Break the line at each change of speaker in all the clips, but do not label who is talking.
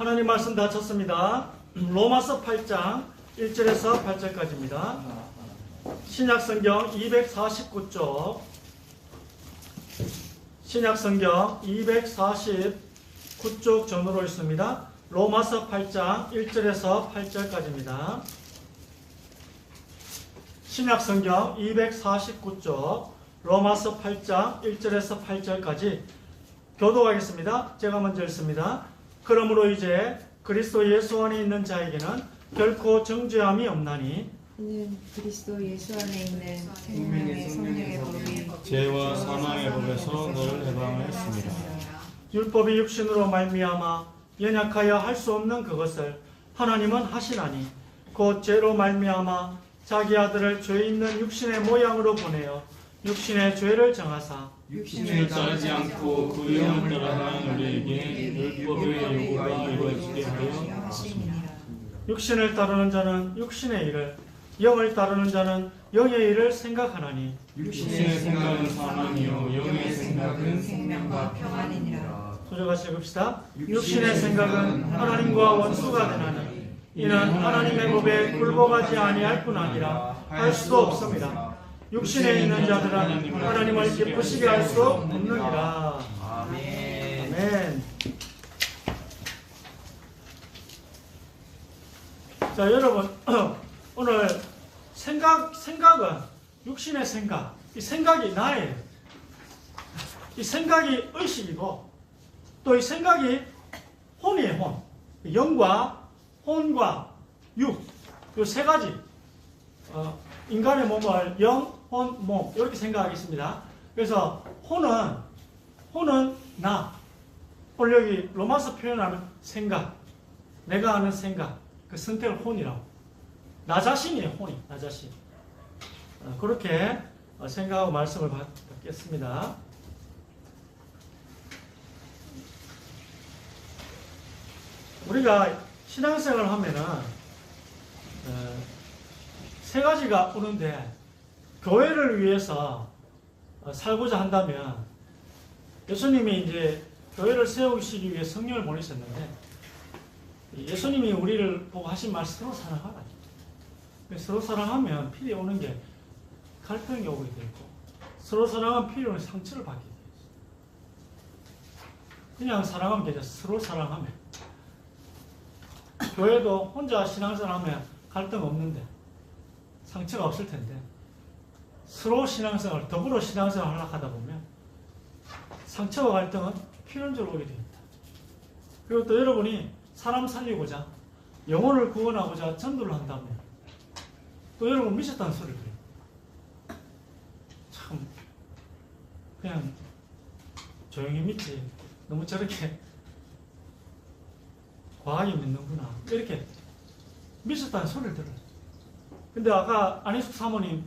하나님 말씀 다 쳤습니다. 로마서 8장 1절에서 8절까지입니다. 신약성경 249쪽, 신약성경 249쪽 전으로 있습니다. 로마서 8장 1절에서 8절까지입니다. 신약성경 249쪽, 로마서 8장 1절에서 8절까지 교독하겠습니다. 제가 먼저 읽습니다. 그러므로 이제 그리스도 예수 안에 있는 자에게는 결코 정죄함이 없나니
이는 그리스도 예수 안에 있는 생명의 성령의 법이
죄와 사망의 법에서 너를 해방하였습니다.
율법이 육신으로 말미암아 연약하여 할 수 없는 그것을 하나님은 하시나니 곧 죄로 말미암아 자기 아들을 죄 있는 육신의 모양으로 보내어 육신의 죄를 정하사
육신을 따르지 않고 그 영을 따라가는 우리에게 율법의 요구가 이루어지게 하여 하십니다.
육신을 따르는 자는 육신의 일을, 영을 따르는 자는 영의 일을 생각하나니
육신의 생각은 사망이요 영의 생각은
생명과 평안이니라.
소절같이 읽읍시다. 육신의 생각은 하나님과 원수가 되나니 이는 하나님의 법에 굴복하지 아니할 뿐 아니라 할 수도 없습니다. 육신에 있는 자들은 하나님을 기쁘시게 할 수 없느니라.
아멘.
아멘. 자, 여러분, 오늘 생각은 육신의 생각, 이 생각이 나예요. 이 생각이 의식이고 또 이 생각이 혼이에요. 혼. 영과 혼과 육, 이 세 가지 인간의 몸을 영, 혼, 몸 이렇게 생각하겠습니다. 그래서 혼은 나. 오늘 여기 로마서 표현하는 생각, 내가 하는 생각, 그 선택을 혼이라고. 나 자신이에요. 혼이 나 자신. 그렇게 생각하고 말씀을 받겠습니다. 우리가 신앙생활을 하면은 세 가지가 오는데, 교회를 위해서 살고자 한다면 예수님이 이제 교회를 세우시기 위해 성령을 보내셨는데, 예수님이 우리를 보고 하신 말 서로 사랑하라. 서로 사랑하면 필이 오는 게 갈등이 오게 되고, 서로 사랑하면 필이 오는 상처를 받게 돼요. 그냥 사랑하면 되죠. 서로 사랑하면. 교회도 혼자 신앙생활하면 갈등 없는데 상처가 없을 텐데, 서로 신앙생활, 더불어 신앙생활을 하려고 하다 보면 상처와 갈등은 필연적으로 오게 됩니다. 그리고 또 여러분이 사람 살리고자, 영혼을 구원하고자 전도를 한다면 또 여러분 미쳤다는 소리를 해요. 참 그냥 조용히 믿지 너무 저렇게 과하게 믿는구나 이렇게 미쳤다는 소리를 들어요. 근데 아까 안희숙 사모님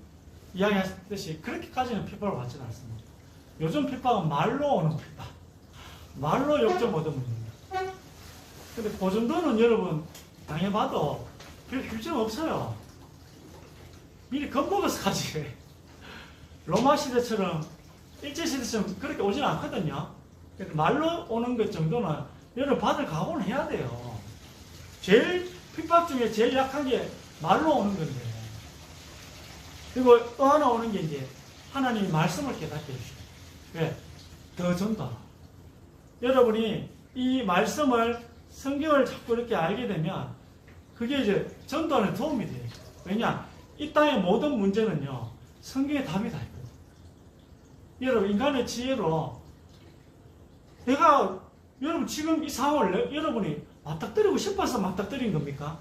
이야기하셨듯이 그렇게까지는 핍박을 받지는 않습니다. 요즘 핍박은 말로 오는 핍박, 말로 욕좀 얻어먹는다. 근데 그 정도는 여러분 당해봐도 별 필요가 없어요. 미리 겁먹어서 가지. 로마 시대처럼 일제시대처럼 그렇게 오지는 않거든요. 말로 오는 것 정도는 여러분 받을 각오는 해야 돼요. 제일 핍박 중에 제일 약한 게 말로 오는 건데. 그리고 또 하나 오는 게 이제 하나님이 말씀을 깨닫게 해주시고. 왜? 더 전도. 여러분이 이 말씀을, 성경을 자꾸 이렇게 알게 되면 그게 이제 전도하는 도움이 돼요. 왜냐? 이 땅의 모든 문제는요, 성경에 답이 다 있거든요. 여러분, 인간의 지혜로 여러분 지금 이 상황을 여러분이 맞닥뜨리고 싶어서 맞닥뜨린 겁니까?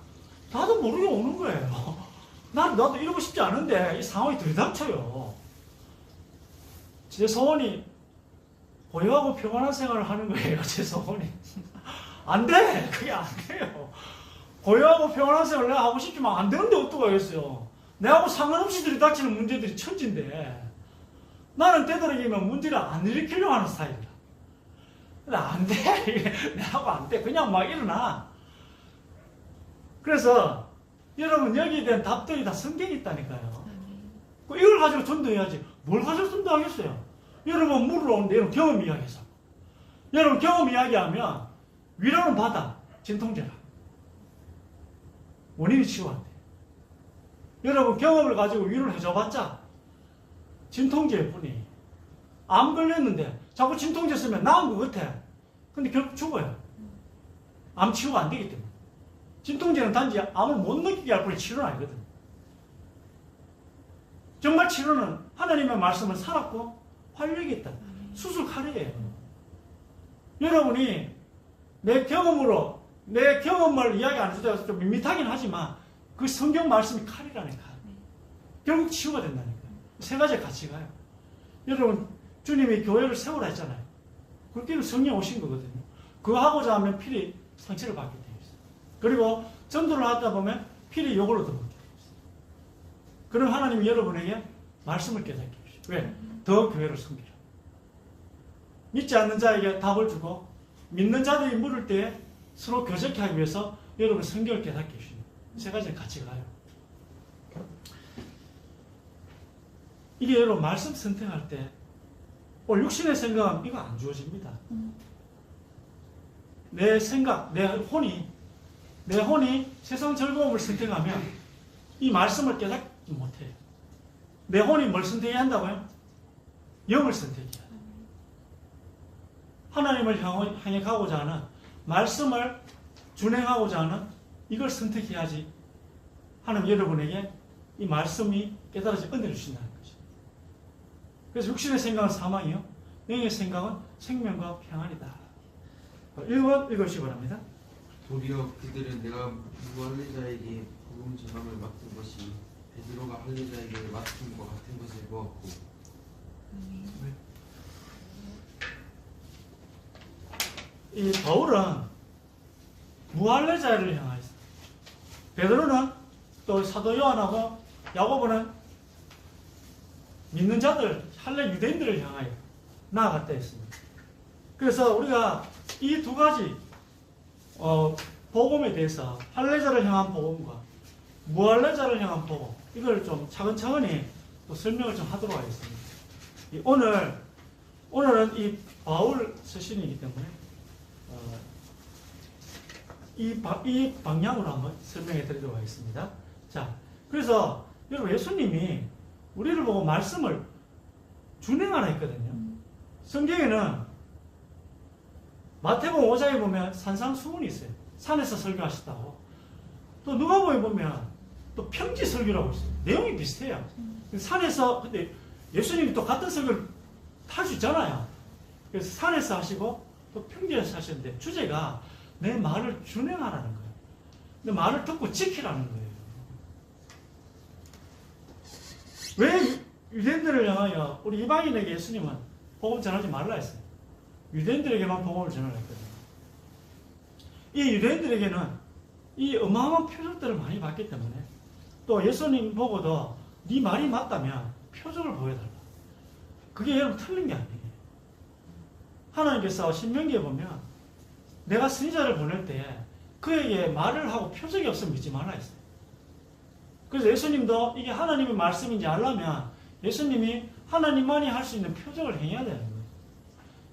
나도 모르게 오는 거예요. 나도 이러고 싶지 않은데 이 상황이 들이닥쳐요. 제 소원이 고요하고 평안한 생활을 하는 거예요. 제 소원이. 안 돼! 그게 안 돼요. 고요하고 평안한 생활을 내가 하고 싶지만 안 되는데 어떡하겠어요. 내하고 상관없이 들이닥치는 문제들이 천지인데 나는 되도록이면 문제를 안 일으키려고 하는 스타일이다. 근데 안 돼. 내하고 안 돼. 그냥 막 일어나. 그래서 여러분 여기에 대한 답들이 다 성경에 있다니까요. 이걸 가지고 전도해야지. 뭘 가지고 전도하겠어요? 여러분 물으러 오는데 여러분 경험 이야기해서. 여러분 경험 이야기하면 위로는 받아. 진통제라. 원인이 치유 안 돼. 여러분 경험을 가지고 위로를 해줘봤자 진통제일 뿐이. 암 걸렸는데 자꾸 진통제 쓰면 나은 것 같아. 근데 결국 죽어요. 암 치유가 안 되기 때문에. 진통제는 단지 암을 못 느끼게 할 뿐이 치료는 아니거든. 정말 치료는 하나님의 말씀을 살았고 활력이 있다. 수술 칼이에요. 여러분이 내 경험을 이야기 안 해서 좀 밋밋하긴 하지만 그 성경 말씀이 칼이라니까. 결국 치유가 된다니까. 세 가지 같이 가요. 여러분 주님이 교회를 세우라 했잖아요. 그렇게는 성령 오신 거거든요. 그거 하고자 하면 필히 상처를 받게 되어 있어요. 그리고 전도를 하다 보면 필히 욕을 얻어먹게 되어 있어요. 그럼 하나님이 여러분에게 말씀을 깨닫게 해주시죠. 왜? 더 교회를 섬기라. 믿지 않는 자에게 답을 주고 믿는 자들이 물을 때 서로 교제케 하기 위해서 여러분 성경을 깨닫게 해주시는 세 가지는 같이 가요. 이게 여러분 말씀 선택할 때 육신의 생각은 이거 안 주어집니다. 내 생각, 내 혼이 세상 즐거움을 선택하면 이 말씀을 깨닫지 못해요. 내 혼이 뭘 선택해야 한다고요? 영을 선택해야 돼요. 하나님을 향해 가고자 하는 말씀을 준행하고자 하는 이걸 선택해야지 하나님 여러분에게 이 말씀이 깨달아져 은혜를 주신다는 거죠. 그래서 육신의 생각은 사망이요 영의 생각은 생명과 평안이다. 1번 읽으시기 바랍니다.
도리어 그들은 내가 무할례자에게 복음 전함을 맡은 것이 베드로가 할례자에게 맡은 것 같은 것을 보았고.
이 바울은 무할례자를 향하였어. 베드로는 또 사도 요한하고 야고보는 믿는 자들, 할례 유대인들을 향하여 나아갔다 했습니다. 그래서 우리가 이 두 가지 복음에 대해서 할례자를 향한 복음과 무할례자를 향한 복음, 이걸 좀 차근차근히 또 설명을 좀 하도록 하겠습니다. 오늘은 이 바울 서신이기 때문에 이 방향으로 한번 설명해 드리도록 하겠습니다. 자, 그래서 여러분 예수님이 우리를 보고 말씀을 준행하라 했거든요. 성경에는 마태복음 5장에 보면 산상수훈이 있어요. 산에서 설교하셨다고. 또 누가복음에 보면 또 평지 설교라고 있어요. 내용이 비슷해요. 산에서, 근데 예수님이 또 같은 설교를 할 수 있잖아요. 그래서 산에서 하시고 또 평지에서 하셨는데 주제가 내 말을 준행하라는 거예요. 내 말을 듣고 지키라는 거예요. 왜 유대인들을 향하여 우리 이방인에게 예수님은 복음 전하지 말라 했어요. 유대인들에게만 복음을 전하라 했거든요. 이 유대인들에게는 이 어마어마한 표적들을 많이 봤기 때문에 또 예수님 보고도 네 말이 맞다면 표적을 보여달라. 그게 여러분 틀린 게 아니에요. 하나님께서 신명기에 보면 내가 선지자를 보낼 때 그에게 말을 하고 표적이 없으면 믿지 말라 했어요. 그래서 예수님도 이게 하나님의 말씀인지 알려면 예수님이 하나님만이 할 수 있는 표적을 행해야 되는 거예요.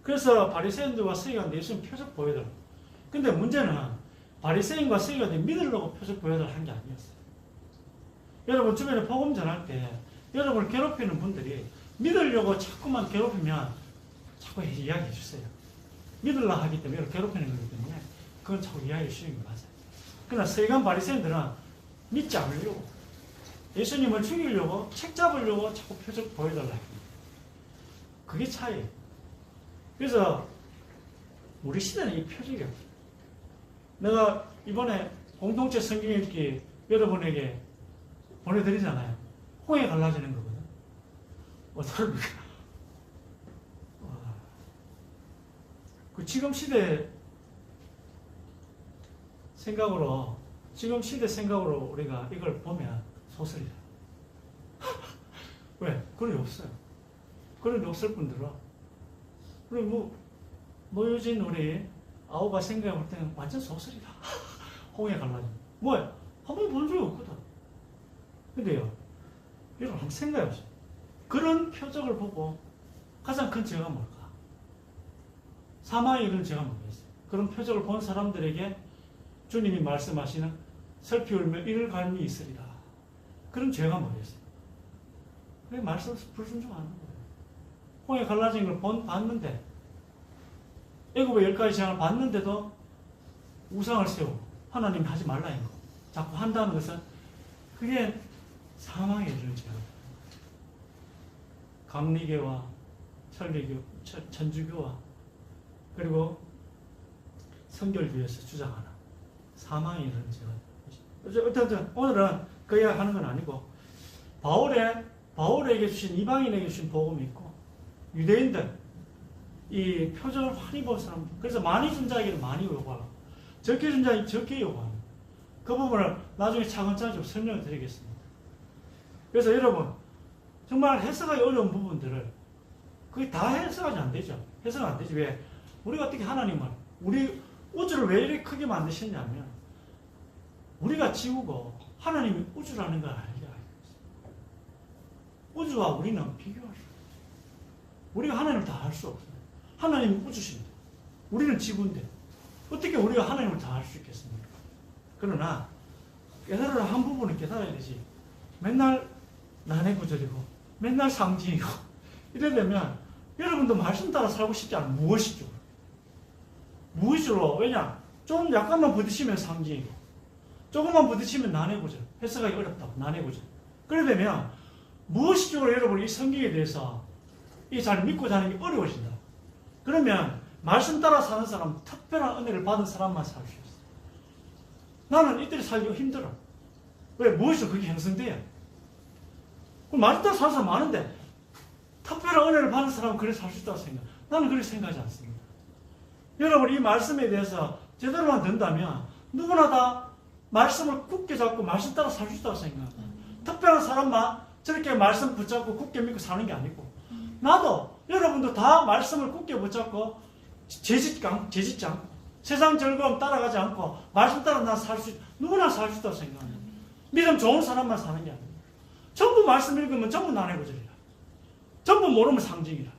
그래서 바리새인들과 서기관들 예수님 표적 보여달라고. 근데 문제는 바리새인과 서기관들이 믿으려고 표적 보여달라고 한 게 아니었어요. 여러분 주변에 복음 전할 때 여러분을 괴롭히는 분들이 믿으려고 자꾸만 괴롭히면 자꾸 이야기해 주세요. 믿으려고 하기 때문에 괴롭히는 거기 때문에 그건 자꾸 이야기해 주시는 게 맞아요. 그러나 서기관 바리새인들은 믿지 않으려고 예수님을 죽이려고 책 잡으려고 자꾸 표적 보여달라고 합니다. 그게 차이예요. 그래서 우리 시대는 이 표적이 없어요. 내가 이번에 공동체 성경 읽기 여러분에게 보내드리잖아요. 홍해 갈라지는 거거든. 어떡합니까? 그 지금 시대 생각으로 우리가 이걸 보면 소설이다. 왜? 그런 게 없어요. 그런 게 없을 뿐더러 우리 노유진 우리 아우가 생각해 볼 때는 완전 소설이다. 홍해 갈라진. 뭐야? 한번 본 적이 없거든. 근데요, 여러분 한번 생각해 보세요. 그런 표적을 보고 가장 큰 죄가 뭘까? 사망에 이른 죄가 뭐겠어요? 그런 표적을 본 사람들에게 주님이 말씀하시는 슬피 울며 이를 갈미 있으리라. 그런 죄가 뭐겠어요? 그게 말씀 불순종하는 거예요. 홍해 갈라진 걸 봤는데, 애굽의 10가지 재앙을 봤는데도 우상을 세우고 하나님이 하지 말라 인 거 자꾸 한다는 것은 그게 사망에 이르는 죄예요. 감리교와 천리교, 천주교와 그리고 성결교에서 주장하는 사망에 이르는 죄가. 어쨌든 오늘은 그 이야기 하는 건 아니고 바울에게 주신 이방인에게 주신 복음이 있고 유대인들 이 표적을 많이 본 사람들, 그래서 많이 준 자에게는 많이 요구하고 적게 준 자에게 적게 요구하는 그 부분을 나중에 차근차근 좀 설명을 드리겠습니다. 그래서 여러분 정말 해석하기 어려운 부분들을 그게 다 해석하지 안 되죠. 해석은 안 되지. 왜? 우리가 어떻게 하나님을 우리 우주를 왜 이렇게 크게 만드셨냐면 우리가 지구고 하나님이 우주라는 걸 알게 하고 있어요. 우주와 우리는 비교할 수 없어요. 우리가 하나님을 다 알 수 없어요. 하나님이 우주십니다. 우리는 지구인데 어떻게 우리가 하나님을 다 알 수 있겠습니까? 그러나 깨달으라 한 부분은 깨달아야 되지. 맨날 난해구절이고 맨날 상징이고 이래 되면 여러분도 말씀 따라 살고 싶지 않은 무엇이죠? 무엇으로? 왜냐? 좀 약간만 부딪히면 상징이고 조금만 부딪히면 난해구절, 해석하기 어렵다고 난해구절. 그래 되면 무엇이죠? 여러분 이 성경에 대해서 이 잘 믿고 자는 게 어려워진다. 그러면 말씀 따라 사는 사람, 특별한 은혜를 받은 사람만 살 수 있어. 나는 이때를 살기가 힘들어. 왜? 무엇이죠? 그게 형성돼요. 그럼 말씀 따라 사는 사람 많은데 특별한 은혜를 받은 사람은 그래 살 수 있다고 생각. 나는 그렇게 생각하지 않습니다. 여러분 이 말씀에 대해서 제대로만 된다면 누구나 다 말씀을 굳게 잡고 말씀 따라 살 수 있다고 생각합니다. 특별한 사람만 저렇게 말씀 붙잡고 굳게 믿고 사는 게 아니고 나도 여러분도 다 말씀을 굳게 붙잡고 재짓지 않고 세상 즐거움 따라가지 않고 말씀 따라 난 살 수 누구나 살 수 있다고 생각합니다. 믿음 좋은 사람만 사는 게 아닙니다. 전부 말씀 읽으면 전부 난해구절이라. 전부 모르면 상징이라.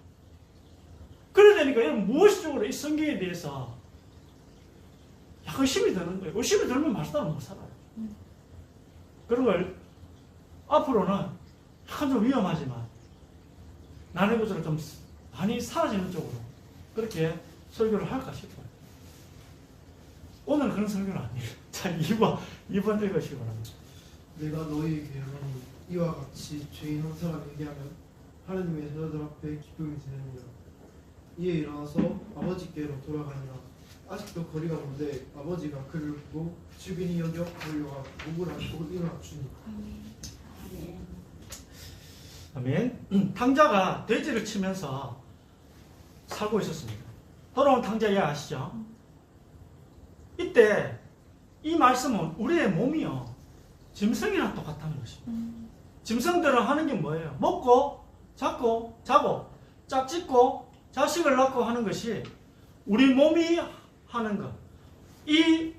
그래 되니까 여러분 무엇이적으로 이 성경에 대해서 약간 의심이 드는 거예요. 의심이 들면 말씀 따라 못 살아요. 그런 걸 앞으로는 약간 좀 위험하지만 난해구절을 좀 많이 사라지는 쪽으로 그렇게 설교를 할까 싶어요. 오늘 그런 설교는 아니에요. 자, 2번 읽으시기 바랍니다.
내가 너희에게 하니 이와 같이 죄인 한 사람에게 하면 하나님의 자녀들 앞에 기쁨이 되느니라. 이에 일어나서 아버지께로 돌아가니라. 아직도 거리가 먼데 아버지가 그를 보고 주빈이 여겨 달려가 목을 안고 일어나 주니.
아멘. 탕자가 돼지를 치면서 살고 있었습니다. 돌아온 탕자 이해 아시죠? 이때 이 말씀은 우리의 몸이요 짐승이랑 똑같다는 것입니다. 짐승들은 하는 게 뭐예요? 먹고 자고 자고 짝짓고 자식을 낳고 하는 것이 우리 몸이 하는 것. 이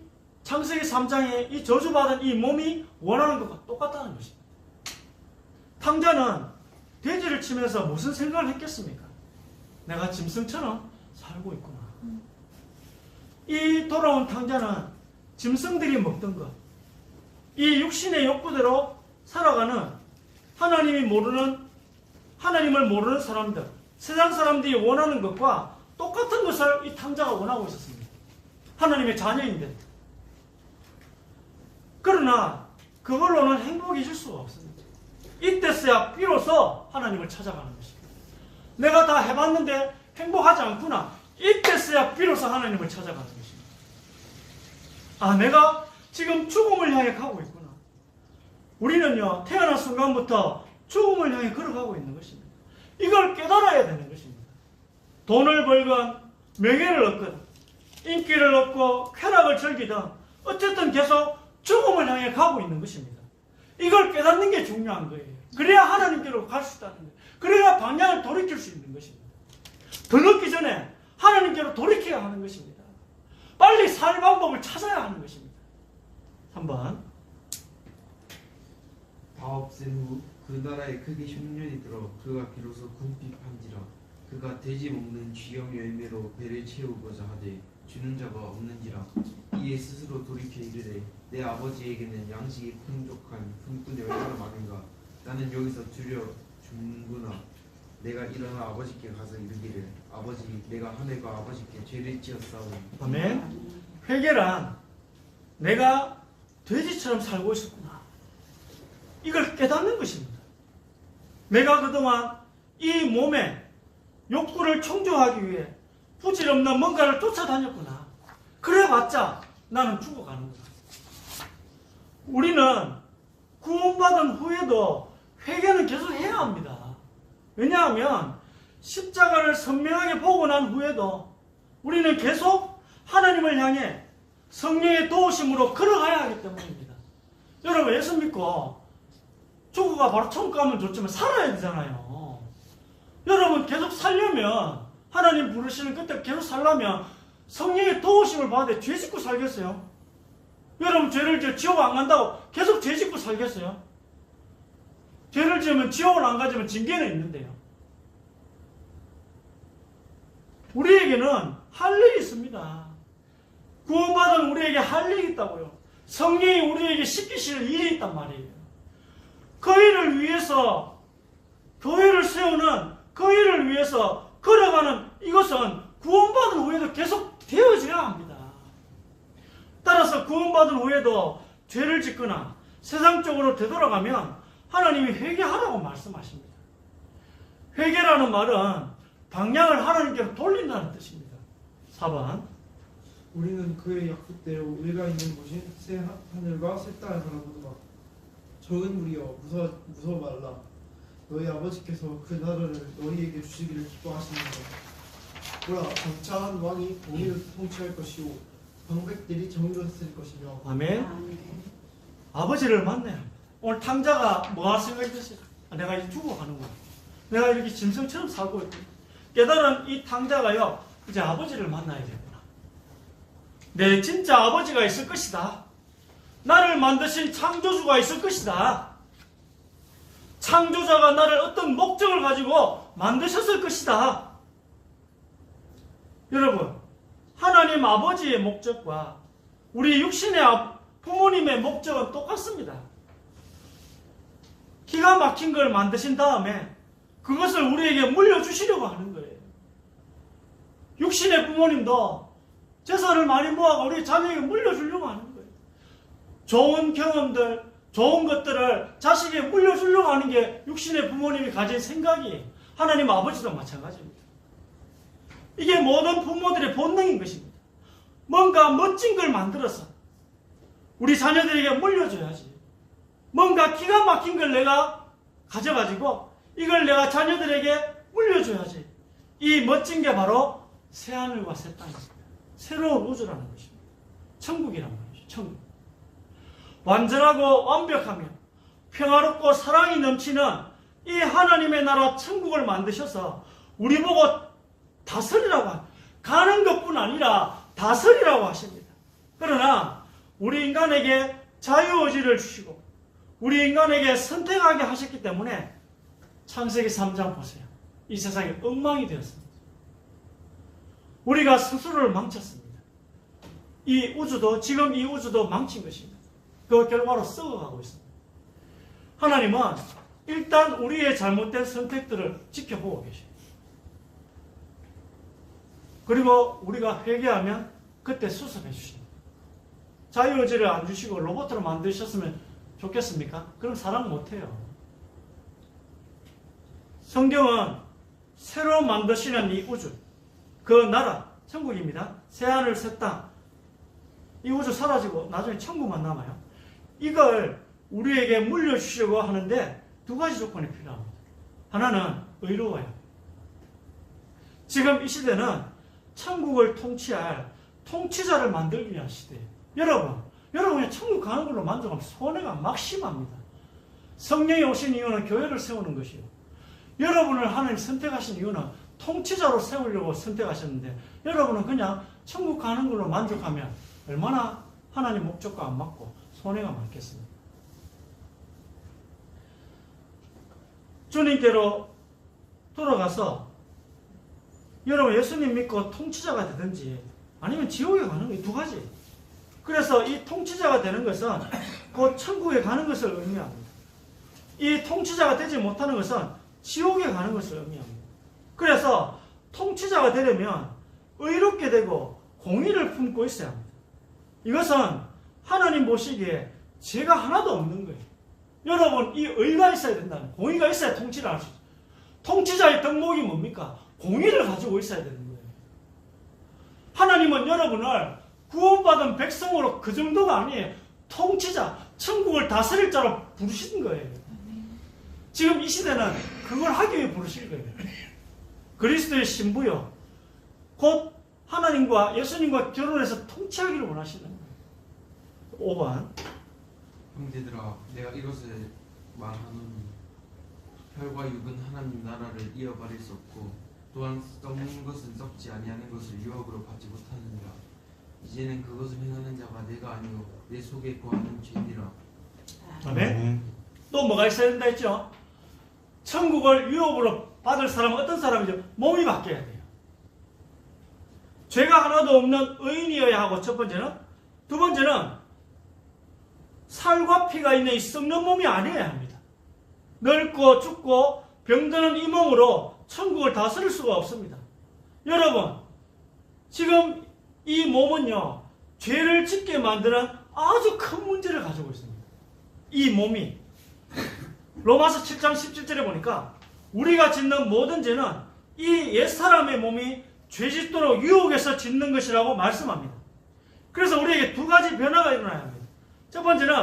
창세기 3장에 이 저주받은 이 몸이 원하는 것과 똑같다는 것입니다. 탕자는 돼지를 치면서 무슨 생각을 했겠습니까? 내가 짐승처럼 살고 있구나. 이 돌아온 탕자는 짐승들이 먹던 것, 이 육신의 욕구대로 살아가는 하나님을 모르는 사람들, 세상 사람들이 원하는 것과 똑같은 것을 이 탕자가 원하고 있었습니다. 하나님의 자녀인데. 그러나 그걸로는 행복해질 수가 없습니다. 이때서야 비로소 하나님을 찾아가는 것입니다. 내가 다 해봤는데 행복하지 않구나. 이때서야 비로소 하나님을 찾아가는 것입니다. 아, 내가 지금 죽음을 향해 가고 있구나. 우리는요, 태어난 순간부터 죽음을 향해 걸어가고 있는 것입니다. 이걸 깨달아야 되는 것입니다. 돈을 벌건, 명예를 얻건, 인기를 얻고, 쾌락을 즐기든, 어쨌든 계속 죽음을 향해 가고 있는 것입니다. 이걸 깨닫는 게 중요한 거예요. 그래야 하나님께로 갈 수 있다는 거예요. 그래야 방향을 돌이킬 수 있는 것입니다. 더 늦기 전에 하나님께로 돌이켜야 하는 것입니다. 빨리 살 방법을 찾아야 하는 것입니다. 3번.
다 없앤 후 그 나라에 크게 흉년이 들어 그가 비로소 궁핍한지라. 그가 돼지 먹는 쥐형 열매로 배를 채우고자 하되 주는 자가 없는지라. 이에 우리 스스로 돌이켜 이르되 내 아버지에게는 양식이 풍족한 품꾼이 얼마나 많은가. 나는 여기서 두려 죽는구나. 내가 일어나 아버지께 가서 이르기를 아버지 내가 하늘과 아버지께 죄를 지었사오니.
아멘. 회개란 내가 돼지처럼 살고 있었구나. 이걸 깨닫는 것입니다. 내가 그동안 이 몸에 욕구를 충족하기 위해 부질없는 뭔가를 쫓아다녔구나. 그래봤자 나는 죽어가는구나. 우리는 구원받은 후에도 회개는 계속 해야 합니다. 왜냐하면 십자가를 선명하게 보고 난 후에도 우리는 계속 하나님을 향해 성령의 도우심으로 걸어가야 하기 때문입니다. 여러분 예수 믿고 죽어가 바로 천국 가면 좋지만 살아야 되잖아요. 여러분 계속 살려면 하나님 부르시는 그때 계속 살려면 성령의 도우심을 받아 죄 짓고 살겠어요? 여러분 죄를 지어 지옥 안 간다고 계속 죄 짓고 살겠어요? 죄를 지으면 지옥을 안 가지만 징계는 있는데요. 우리에게는 할 일이 있습니다. 구원받은 우리에게 할 일이 있다고요. 성령이 우리에게 시키실 일이 있단 말이에요. 그 일을 위해서 교회를 세우는 그 일을 위해서 걸어가는 이것은 구원받은 후에도 계속 되어져야 합니다. 따라서 구원받은 후에도 죄를 짓거나 세상적으로 되돌아가면 하나님이 회개하라고 말씀하십니다. 회개라는 말은 방향을 하나님께로 돌린다는 뜻입니다. 4번
우리는 그의 약속대로 우리가 있는 곳인 새 하늘과 새 땅을 바라보노라. 적은 무리여 무서워 말라. 너희 아버지께서 그 나라를 너희에게 주시기를 기뻐하시느니라. 보라 장차 한 왕이 공의를 통치할 것이요 방백들이 정의로 쓸 것이며.
아멘. 아버지를 만나야 합니다. 오늘 탕자가 뭐 할 생각이 드세요? 내가 이제 죽어가는구나. 내가 이렇게 짐승처럼 살고 있구나. 깨달은 이 탕자가요 이제 아버지를 만나야 되구나. 내 진짜 아버지가 있을 것이다. 나를 만드신 창조주가 있을 것이다. 창조자가 나를 어떤 목적을 가지고 만드셨을 것이다. 여러분, 하나님 아버지의 목적과 우리 육신의 부모님의 목적은 똑같습니다. 기가 막힌 걸 만드신 다음에 그것을 우리에게 물려주시려고 하는 거예요. 육신의 부모님도 재산을 많이 모아서 우리 자녀에게 물려주려고 하는 거예요. 좋은 경험들, 좋은 것들을 자식에게 물려주려고 하는 게 육신의 부모님이 가진 생각이에요. 하나님 아버지도 마찬가지입니다. 이게 모든 부모들의 본능인 것입니다. 뭔가 멋진 걸 만들어서 우리 자녀들에게 물려줘야지. 뭔가 기가 막힌 걸 내가 가져가지고 이걸 내가 자녀들에게 물려줘야지. 이 멋진 게 바로 새하늘과 새 땅입니다. 새로운 우주라는 것입니다. 천국이란 말이죠. 천국. 완전하고 완벽하며 평화롭고 사랑이 넘치는 이 하나님의 나라 천국을 만드셔서 우리 보고 다스리라고 합니다. 가는 것뿐 아니라 다스리라고 하십니다. 그러나 우리 인간에게 자유의지를 주시고 우리 인간에게 선택하게 하셨기 때문에 창세기 3장 보세요. 이 세상이 엉망이 되었습니다. 우리가 스스로를 망쳤습니다. 이 우주도 지금 이 우주도 망친 것입니다. 그 결과로 썩어가고 있습니다. 하나님은 일단 우리의 잘못된 선택들을 지켜보고 계십니다. 그리고 우리가 회개하면 그때 수습해 주십니다. 자유의지를 안 주시고 로봇으로 만드셨으면 좋겠습니까? 그럼 사랑 못해요. 성경은 새로 만드시는 이 우주, 그 나라, 천국입니다. 새하늘, 새 땅. 이 우주 사라지고 나중에 천국만 남아요. 이걸 우리에게 물려주시려고 하는데 두 가지 조건이 필요합니다. 하나는 의로워야 합니다. 지금 이 시대는 천국을 통치할 통치자를 만들기 위한 시대예요. 여러분이 천국 가는 걸로 만족하면 손해가 막심합니다. 성령이 오신 이유는 교회를 세우는 것이요. 여러분을 하나님 선택하신 이유는 통치자로 세우려고 선택하셨는데 여러분은 그냥 천국 가는 걸로 만족하면 얼마나 하나님 목적과 안 맞고 손해가 많겠습니까? 주님께로 돌아가서 여러분 예수님 믿고 통치자가 되든지 아니면 지옥에 가는 거 이 두 가지. 그래서 이 통치자가 되는 것은 곧 천국에 가는 것을 의미합니다. 이 통치자가 되지 못하는 것은 지옥에 가는 것을 의미합니다. 그래서 통치자가 되려면 의롭게 되고 공의를 품고 있어야 합니다. 이것은 하나님 보시기에 죄가 하나도 없는 거예요. 여러분, 이 의가 있어야 된다는, 공의가 있어야 통치를 할 수 있어요. 통치자의 덕목이 뭡니까? 공의를 가지고 있어야 되는 거예요. 하나님은 여러분을 구원받은 백성으로 그 정도가 아니에요. 통치자, 천국을 다스릴 자로 부르신 거예요. 지금 이 시대는 그걸 하기 위해 부르실 거예요. 그리스도의 신부요, 곧 하나님과 예수님과 결혼해서 통치하기를 원하시는 거예요. 5번.
형제들아, 내가 이것을 말하노니 혈과 육은 하나님 나라를 이어버릴 수 없고 또한 썩는 것은 썩지 아니하는 것을 유혹으로 받지 못하느니라. 이제는 그것을 행하는 자가 내가 아니요 내 속에 거하는 죄니라.
아멘. 또 뭐가 있어야 된다 했죠? 천국을 유혹으로 받을 사람은 어떤 사람이죠? 몸이 바뀌어야 돼요. 죄가 하나도 없는 의인이어야 하고, 첫 번째는. 두 번째는 살과 피가 있는 이 썩는 몸이 아니어야 합니다. 늙고 죽고 병드는 이 몸으로 천국을 다스릴 수가 없습니다. 여러분, 지금 이 몸은요, 죄를 짓게 만드는 아주 큰 문제를 가지고 있습니다. 이 몸이. 로마서 7장 17절에 보니까 우리가 짓는 모든 죄는 이 옛사람의 몸이 죄짓도록 유혹해서 짓는 것이라고 말씀합니다. 그래서 우리에게 두 가지 변화가 일어나야 합니다. 첫 번째는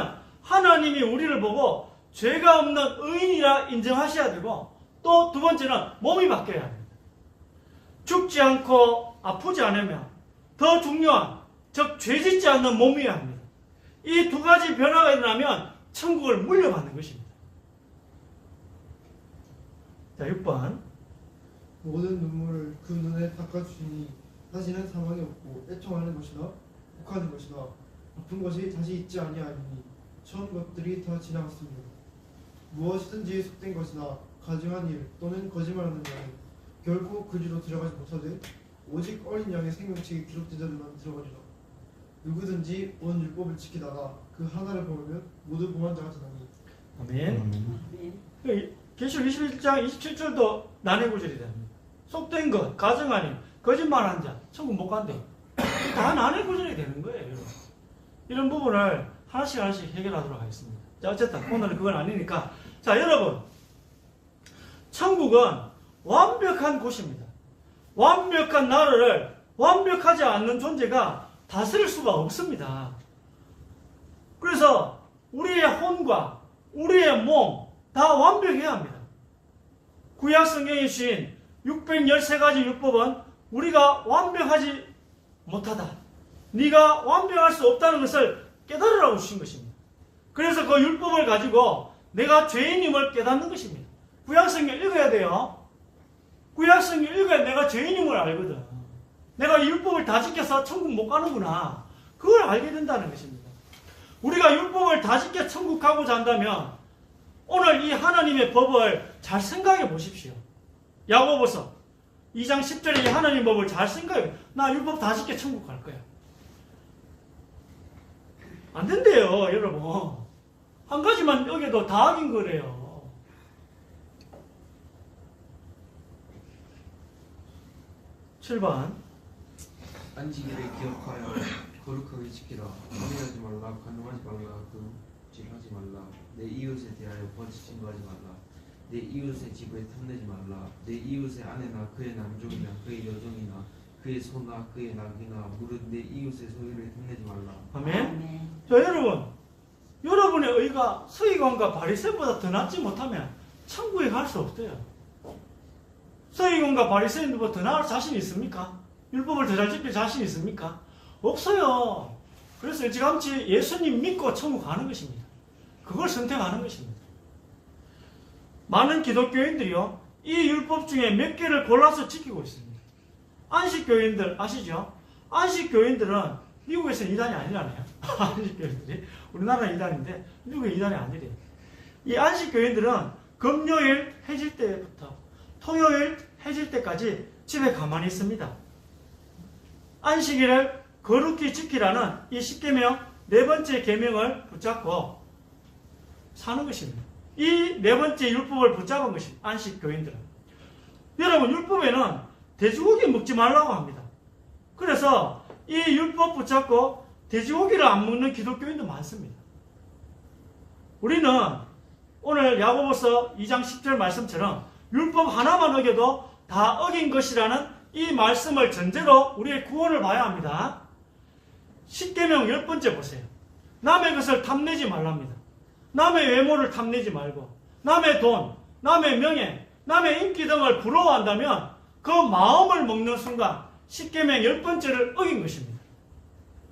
하나님이 우리를 보고 죄가 없는 의인이라 인정하셔야 되고, 또 두 번째는 몸이 바뀌어야 합니다. 죽지 않고 아프지 않으면 더 중요한, 즉 죄짓지 않는 몸이어야 합니다. 이 두 가지 변화가 일어나면 천국을 물려받는 것입니다. 자, 6번.
모든 눈물을 그 눈에 닦아주시니 다시는 사망이 없고 애통하는 것이나 혹하는 것이나 아픈 것이 다시 있지 아니하리니 처음 것들이 다 지나갔습니다. 무엇이든지 속된 것이나 가증한 일 또는 거짓말하는 자는 결코 그리로 들어가지 못하되 오직 어린 양의 생명책이 기록된 자들만 들어가리라. 누구든지 온 율법을 지키다가 그 하나를 범하면 모두 범한 자가 되나니.
아멘. 계시록 21장 27절도 난해 구절이 됩니다. 속된 것, 가증한 일, 거짓말한 자, 천국 못 간대. 다 난해 구절이 되는 거예요, 여러분. 이런 부분을 하나씩 해결하도록 하겠습니다. 자, 어쨌든 오늘은 그건 아니니까. 자, 여러분, 천국은 완벽한 곳입니다. 완벽한 나라를 완벽하지 않는 존재가 다스릴 수가 없습니다. 그래서 우리의 혼과 우리의 몸 다 완벽해야 합니다. 구약 성경에 주신 613가지 율법은 우리가 완벽하지 못하다, 네가 완벽할 수 없다는 것을 깨달으라고 주신 것입니다. 그래서 그 율법을 가지고 내가 죄인임을 깨닫는 것입니다. 구약 성경 읽어야 돼요. 구약 성경 읽어야 내가 죄인임을 알거든. 내가 이 율법을 다 지켜서 천국 못 가는구나, 그걸 알게 된다는 것입니다. 우리가 율법을 다 지켜 천국 가고자 한다면 오늘 이 하나님의 법을 잘 생각해 보십시오. 야고보서 2장 10절에 이 하나님 법을 잘 생각해. 나 율법 다 지켜 천국 갈 거야. 안 된대요, 여러분. 한 가지만 여기도 다 악인 거래요. (7번)
안식일을 기억하여 거룩하게 지키라. 살인하지 말라, 간음하지 말라, 금질하지 말라, 내 이웃에 대하여 거짓 증거하지 말라, 내 이웃의 집을 탐내지 말라, 내 이웃의 아내나 그의 남종이나 그의 여종이나 그의 소나 그의 낙이나 무릇 내 이웃의 소유를 탐내지 말라.
아멘. 자, 여러분의 의가 서기관과 바리새인보다 더 낫지 못하면 천국에 갈 수 없어요. 서기관과 바리새인보다 더 나을 자신 있습니까? 율법을 더 잘 지킬 자신 있습니까? 없어요. 그래서 일찌감치 예수님 믿고 천국 가는 것입니다. 그걸 선택하는 것입니다. 많은 기독교인들이요, 이 율법 중에 몇 개를 골라서 지키고 있습니다. 안식교인들 아시죠? 안식교인들은 미국에서는 이단이 아니라네요. 안식교인들이. 우리나라는 이단인데 미국은 이단이 아니래요. 이 안식교인들은 금요일 해질 때부터 토요일 해질 때까지 집에 가만히 있습니다. 안식일을 거룩히 지키라는 이 10계명 네 번째 계명을 붙잡고 사는 것입니다. 이 네 번째 율법을 붙잡은 것입니다. 안식 교인들은. 여러분, 율법에는 돼지고기 먹지 말라고 합니다. 그래서 이 율법 붙잡고 돼지고기를 안 먹는 기독교인도 많습니다. 우리는 오늘 야고보서 2장 10절 말씀처럼 율법 하나만 어겨도 다 어긴 것이라는 이 말씀을 전제로 우리의 구원을 봐야 합니다. 10계명 10번째 보세요. 남의 것을 탐내지 말랍니다. 남의 외모를 탐내지 말고 남의 돈, 남의 명예, 남의 인기 등을 부러워한다면 그 마음을 먹는 순간 10계명 10번째를 어긴 것입니다.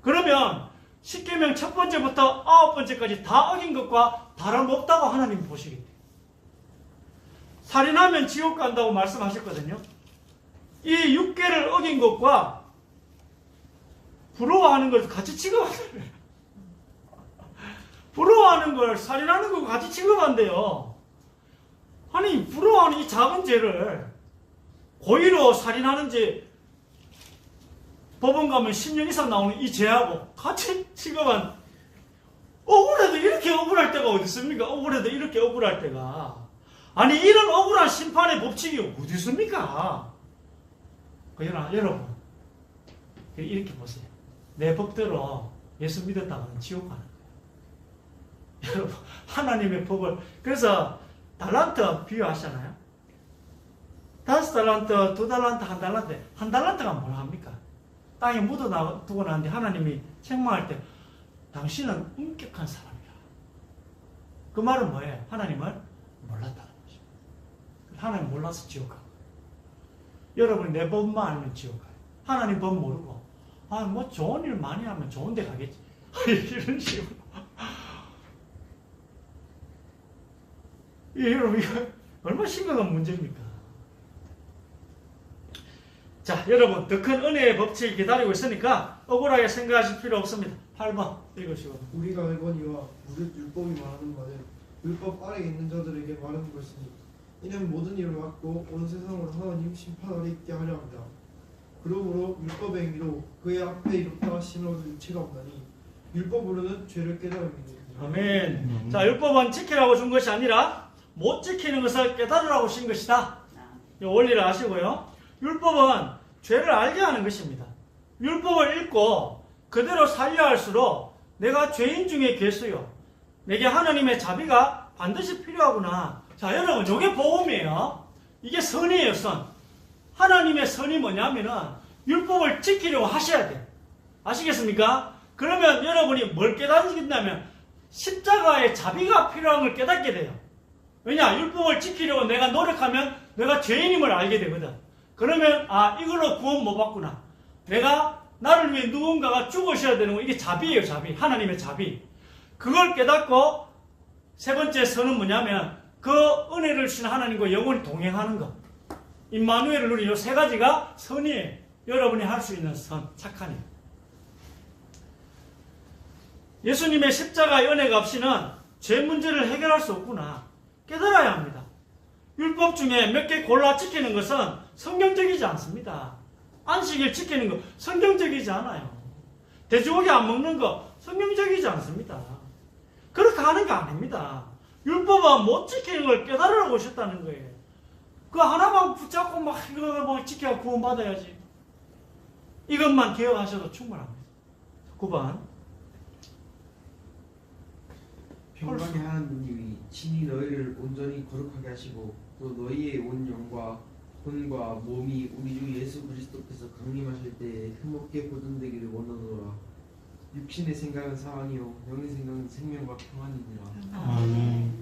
그러면 10계명 첫 번째부터 9번째까지 다 어긴 것과 다름없다고 하나님 보시기 때문에 살인하면 지옥 간다고 말씀하셨거든요. 이 6계를 어긴 것과 부러워하는 걸 같이 취급한대요. 부러워하는 걸 살인하는 거 같이 취급한대요. 아니, 부러워하는 이 작은 죄를 고의로 살인하는 죄 법원 가면 10년 이상 나오는 이 죄하고 같이 취급한, 억울해도 이렇게 억울할 때가 어디 있습니까? 억울해도 이렇게 억울할 때가. 아니, 이런 억울한 심판의 법칙이 어디 있습니까? 여러분, 이렇게 보세요. 내 법대로 예수 믿었다가는 지옥 가는 거예요. 여러분, 하나님의 법을, 그래서 달란트 비유하시잖아요. 5달란트, 2달란트, 1달란트. 1달란트가 뭘 합니까? 땅에 묻어두고 나는데 하나님이 책망할 때 당신은 엄격한 사람이야. 그 말은 뭐예요? 하나님을 몰랐다는 거죠. 하나님 몰라서 지옥 가고. 여러분이 내 법만 알면 지옥 가요. 하나님 법 모르고 뭐 좋은 일 많이 하면 좋은 데 가겠지. 이런 식으로. 여러분, 이거 얼마나 심각한 문제입니까? 자, 여러분, 더 큰 은혜의 법칙이 기다리고 있으니까 억울하게 생각하실 필요 없습니다. 8번 읽으시고.
우리가 알거니와 무릇 율법이 말하는 바는 율법 아래에 있는 자들에게 말하는 것이니 이는 모든 일을 막고 온 세상을 하나님 심판 아래 있게 하려 합니다. 그러므로 율법의 행위로 그의 앞에 이롭다 하심을 얻을 유치가 없나니 율법으로는 죄를 깨달음이니.
아멘. 자, 율법은 지키라고 준 것이 아니라 못 지키는 것을 깨달으라고 신 것이다. 이 원리를 아시고요. 율법은 죄를 알게 하는 것입니다. 율법을 읽고 그대로 살려 할수록 내가 죄인 중에 계수요. 내게 하나님의 자비가 반드시 필요하구나. 자, 여러분, 이게 복음이에요. 이게 선이에요, 선. 하나님의 선이 뭐냐면은 율법을 지키려고 하셔야 돼요. 아시겠습니까? 그러면 여러분이 뭘 깨닫는다면 십자가의 자비가 필요한 걸 깨닫게 돼요. 왜냐? 율법을 지키려고 내가 노력하면 내가 죄인임을 알게 되거든. 그러면 이걸로 구원 못 받구나. 나를 위해 누군가가 죽으셔야 되는 거. 이게 자비예요, 자비. 하나님의 자비. 그걸 깨닫고 세 번째 선은 뭐냐면 그 은혜를 주신 하나님과 영원히 동행하는 것. 임마누엘을 누리는 세 가지가 선이에요. 여러분이 할 수 있는 선, 착한 일. 예수님의 십자가의 은혜가 없이는 죄 문제를 해결할 수 없구나. 깨달아야 합니다. 율법 중에 몇 개 골라 지키는 것은 성경적이지 않습니다. 안식일 지키는 거 성경적이지 않아요. 돼지고기 안 먹는 거 성경적이지 않습니다. 그렇게 하는 게 아닙니다. 율법은 못 지키는 걸 깨달으라고 오셨다는 거예요. 그 하나만 붙잡고 막 이거 지켜야 구원받아야지. 이것만 기억하셔도 충분합니다. 9번.
평강의 하나님이 친히 너희를 온전히 거룩하게 하시고 또 너희의 온 영과魂과 몸이 우리 주 예수 그리스도께서 강림하실 때에 흠없게 보존되기를 원하노라. 육신의 생각은 사망이요 영의 생각은 생명과 평안이니라.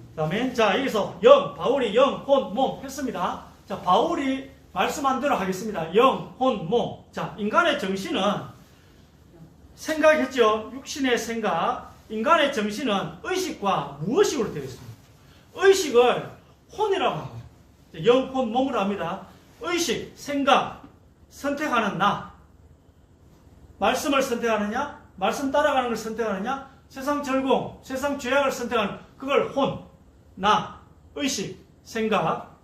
그다음에 자, 여기서 영, 바울이 영, 혼, 몸 했습니다. 자, 바울이 말씀한 대로 하겠습니다. 영, 혼, 몸. 자, 인간의 정신은 생각했죠. 육신의 생각. 인간의 정신은 의식과 무의식으로 되어 있습니다. 의식을 혼이라고 합니다. 영, 혼, 몸으로 합니다. 의식, 생각, 선택하는 나. 말씀을 선택하느냐? 말씀 따라가는 걸 선택하느냐? 세상 절공, 세상 죄악을 선택하는 그걸 혼, 나, 의식, 생각.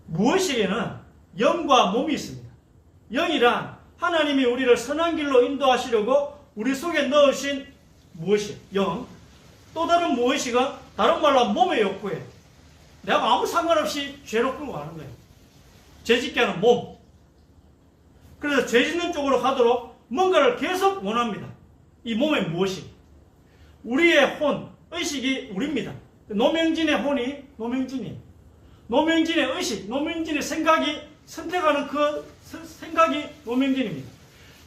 무의식에는 영과 몸이 있습니다. 영이란 하나님이 우리를 선한 길로 인도하시려고 우리 속에 넣으신 무엇이? 영. 또 다른 무엇이가? 다른 말로 몸의 욕구예요. 내가 아무 상관없이 죄로 끌고 가는 거예요. 죄 짓게 하는 몸. 그래서 죄 짓는 쪽으로 가도록 뭔가를 계속 원합니다. 이 몸에 무엇이? 우리의 혼, 의식이 우리입니다. 노명진의 혼이 노명진이. 노명진의 의식, 노명진의 생각이 선택하는 그 생각이 노명진입니다.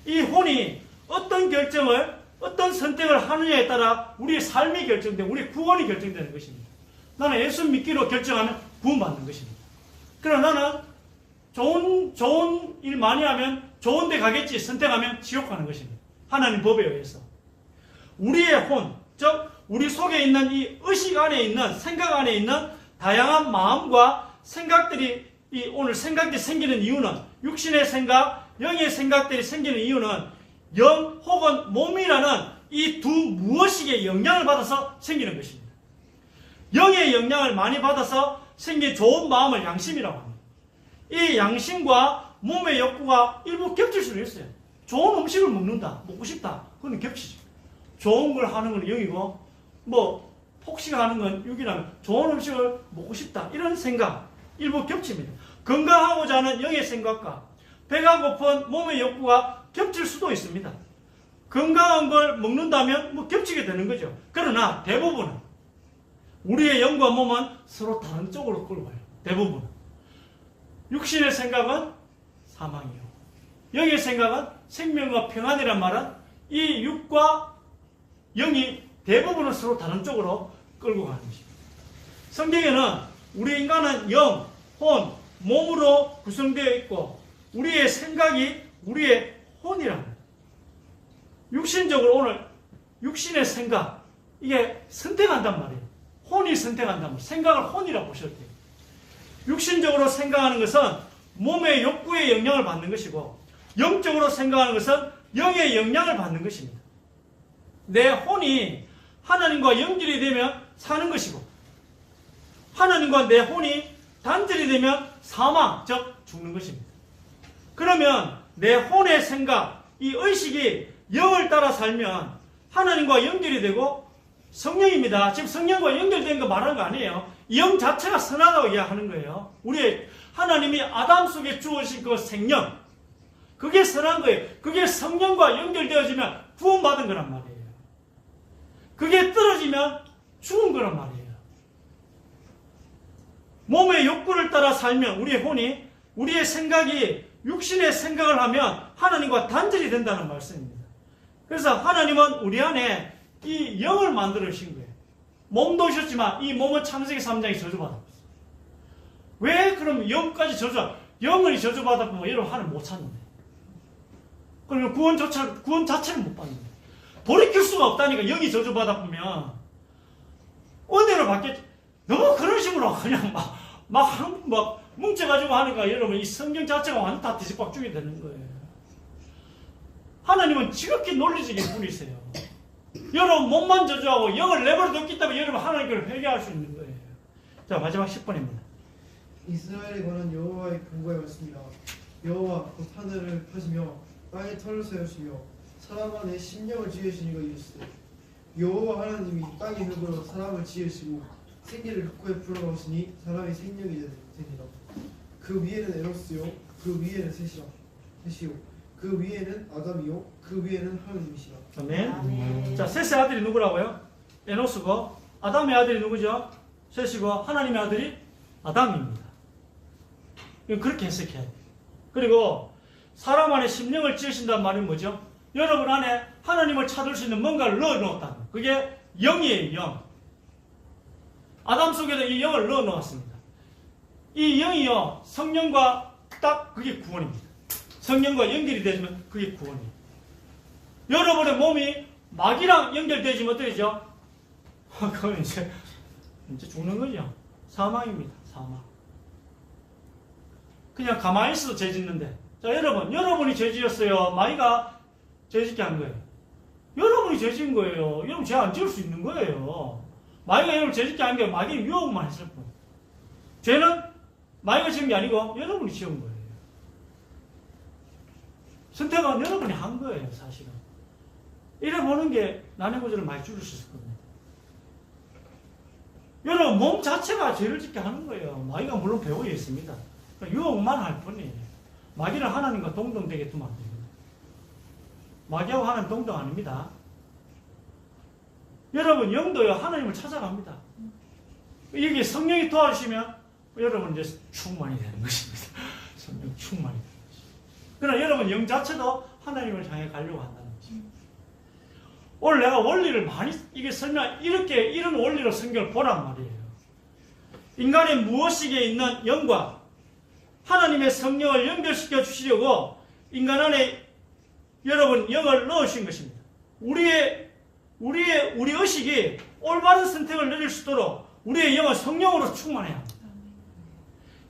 이 혼이 어떤 결정을, 어떤 선택을 하느냐에 따라 우리의 삶이 결정되고 우리의 구원이 결정되는 것입니다. 나는 예수 믿기로 결정하면 구원받는 것입니다. 그러나 나는 좋은 일 많이 하면 좋은 데 가겠지 선택하면 지옥 가는 것입니다. 하나님 법에 의해서. 우리의 혼, 즉 우리 속에 있는 이 의식 안에 있는, 생각 안에 있는 다양한 마음과 생각들이, 이 오늘 생각이 생기는 이유는, 육신의 생각, 영의 생각들이 생기는 이유는 영 혹은 몸이라는 이 두 무엇이게 영향을 받아서 생기는 것입니다. 영의 영향을 많이 받아서 생긴 좋은 마음을 양심이라고 합니다. 이 양심과 몸의 욕구가 일부 겹칠 수도 있어요. 좋은 음식을 먹는다, 먹고 싶다, 그건 겹치죠. 좋은 걸 하는 건 영이고, 뭐 폭식하는 건 육이라면 좋은 음식을 먹고 싶다, 이런 생각 일부 겹칩니다. 건강하고자 하는 영의 생각과 배가 고픈 몸의 욕구가 겹칠 수도 있습니다. 건강한 걸 먹는다면 뭐 겹치게 되는 거죠. 그러나 대부분은 우리의 영과 몸은 서로 다른 쪽으로 끌고 가요. 대부분은. 육신의 생각은 사망이요. 영의 생각은 생명과 평안이란 말은 이 육과 영이 대부분은 서로 다른 쪽으로 끌고 가는 것입니다. 성경에는 우리 인간은 영, 혼, 몸으로 구성되어 있고 우리의 생각이 우리의 혼이라는 거예요. 육신적으로 오늘 육신의 생각, 이게 선택한단 말이에요. 혼이 선택한단 말이에요. 생각을 혼이라고 보셔도 돼요. 육신적으로 생각하는 것은 몸의 욕구에 영향을 받는 것이고 영적으로 생각하는 것은 영의 영향을 받는 것입니다. 내 혼이 하나님과 연결이 되면 사는 것이고 하나님과 내 혼이 단절이 되면 사망, 즉 죽는 것입니다. 그러면 내 혼의 생각, 이 의식이 영을 따라 살면 하나님과 연결이 되고 성령입니다. 지금 성령과 연결된 거 말하는 거 아니에요. 영 자체가 선하다고 이야기하는 거예요. 우리 하나님이 아담 속에 주어진 그 생명, 그게 선한 거예요. 그게 성령과 연결되어지면 구원받은 거란 말이에요. 그게 떨어지면 죽은 거란 말이에요. 몸의 욕구를 따라 살면 우리의 혼이, 우리의 생각이 육신의 생각을 하면 하나님과 단절이 된다는 말씀입니다. 그래서 하나님은 우리 안에 이 영을 만들어 주신 거예요. 몸도 오셨지만 이 몸은 창세기 3장에 저주받았어요. 왜 그럼 영까지 영을 저주받았고 여러분 하나님 못 찾는데. 그러면 구원 자체를 못 받는데. 돌이킬 수가 없다니까. 영이 저주받았으면 은혜를 받겠지. 너무 그런 식으로 그냥 막 뭉쳐가지고 하니까 여러분 이 성경 자체가 완전 다 뒤집박죽이 되는 거예요. 하나님은 지극히 논리적인 분이세요. 여러분 몸만 저주하고 영을 내버려 뒀기 때문에 여러분 하나님께로 회개할 수 있는 거예요. 자, 마지막 10번입니다.
이스라엘에 관한 여호와의 경고의 말씀이라. 여호와 곧 하늘을 파시며 땅에 털을 세우시며 사람 안에 심령을 지으시니 이거 이르시되 여호와 하나님이 땅의 흙으로 사람을 지으시고 생기를 흙에 불어넣으시니 사람이 생명이 되니라. 그 위에는 에노스요 그 위에는 셋이요 그 위에는 아담이요 그 위에는 하나님이시라.
아멘.
아멘.
자, 셋의 아들이 누구라고요? 에노스고, 아담의 아들이 누구죠? 셋이고, 하나님의 아들이 아담입니다. 이건 그렇게 해석해야 돼요. 그리고 사람 안에 심령을 지으신다는 말이 뭐죠? 여러분 안에 하나님을 찾을 수 있는 뭔가를 넣어놓았다는 거예요. 그게 영이에요, 영. 아담 속에도 이 영을 넣어놓았습니다. 이 영이요, 성령과 딱 그게 구원입니다. 성령과 연결이 되면 그게 구원이에요. 여러분의 몸이 마귀랑 연결되지면 어떠죠? 그건 이제 죽는 거죠. 사망입니다. 사망. 그냥 가만히 있어도 죄 짓는데. 자, 여러분이 죄 지었어요. 마귀가 죄 짓게 한 거예요. 여러분이 죄 지은 거예요. 여러분 죄 안 지을 수 있는 거예요. 마귀가 여러분 죄 짓게 한 게 마귀는 유혹만 했을 뿐. 죄는 마귀가 지은 게 아니고 여러분이 지은 거예요. 선택은 여러분이 한 거예요, 사실은. 이래 보는 게 난해구조를 많이 줄일 수 있을 겁니다. 여러분, 몸 자체가 죄를 짓게 하는 거예요. 마귀가 물론 배후에 있습니다. 유혹만 할 뿐이에요. 마귀는 하나님과 동등되게 두면 안 됩니다. 마귀하고 하나님 동등 아닙니다. 여러분, 영도요, 하나님을 찾아갑니다. 이게 성령이 도와주시면 여러분 이제 충만이 되는 것입니다. 성령 충만이 되는 것입니다. 그러나 여러분, 영 자체도 하나님을 향해 가려고 한다는 것입니다. 오늘 내가 원리를 많이, 이게 설명, 이런 원리로 성경을 보란 말이에요. 인간의 무엇이기에 있는 영과 하나님의 성령을 연결시켜 주시려고 인간 안에 여러분 영을 넣으신 것입니다. 우리 의식이 올바른 선택을 내릴 수 있도록 우리의 영은 성령으로 충만해야 합니다.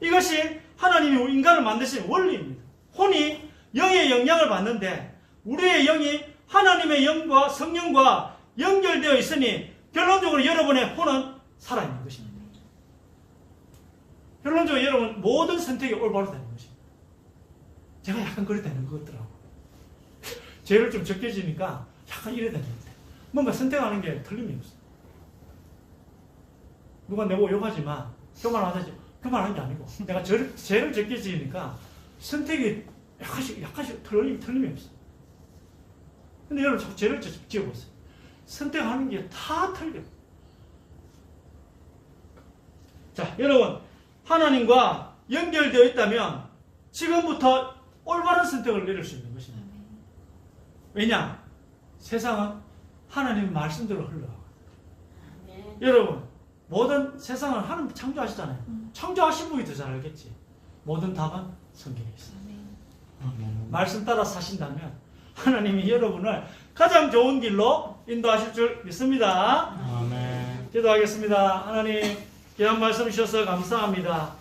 이것이 하나님이 인간을 만드신 원리입니다. 혼이 영의 영향을 받는데 우리의 영이 하나님의 영과 성령과 연결되어 있으니 결론적으로 여러분의 혼은 살아있는 것입니다. 결론적으로 여러분 모든 선택이 올바로 되는 것입니다. 제가 약간 그래 되는 것 같더라고요. 죄를 좀 적게 지니까 약간 이래 되는 것 같아요. 뭔가 선택하는 게 틀림이 없어요. 누가 내보고 욕하지만 그만하자지. 그만한 게 아니고 내가 죄를 적게 지으니까 선택이 약간씩 틀림이 없어요. 근데 여러분 자꾸 죄를 지어보세요. 선택하는 게 다 틀려요. 자, 여러분 하나님과 연결되어 있다면 지금부터 올바른 선택을 내릴 수 있는 것입니다. 왜냐? 세상은 하나님 말씀대로 흘러가고 여러분 모든 세상은 하나님 창조하시잖아요. 창조하신 분이 더 잘 알겠지. 모든 답은 성경에 있어요. 말씀 따라 사신다면 하나님이 여러분을 가장 좋은 길로 인도하실 줄 믿습니다.
아멘.
기도하겠습니다. 하나님 귀한 말씀 주셔서 감사합니다.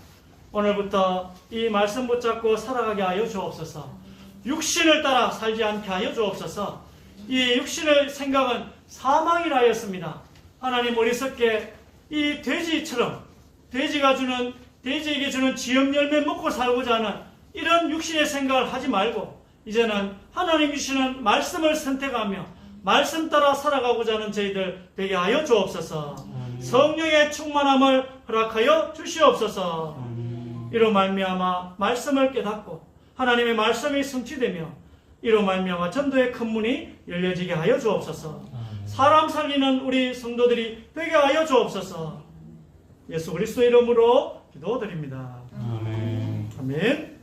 오늘부터 이 말씀 붙잡고 살아가게 하여 주옵소서. 육신을 따라 살지 않게 하여 주옵소서. 이 육신의 생각은 사망이라 하였습니다. 하나님 어리석게 이 돼지처럼 돼지에게 주는 지역 열매 먹고 살고자 하는 이런 육신의 생각을 하지 말고 이제는 하나님 주시는 말씀을 선택하며 말씀 따라 살아가고자 하는 저희들 되게 하여 주옵소서. 성령의 충만함을 허락하여 주시옵소서. 이로 말미암아 말씀을 깨닫고 하나님의 말씀이 성취되며 이로 말미암아 전도의 큰 문이 열려지게 하여 주옵소서. 사람 살리는 우리 성도들이 되게 하여 주옵소서. 예수 그리스도 이름으로 기도드립니다.
아멘.
아멘.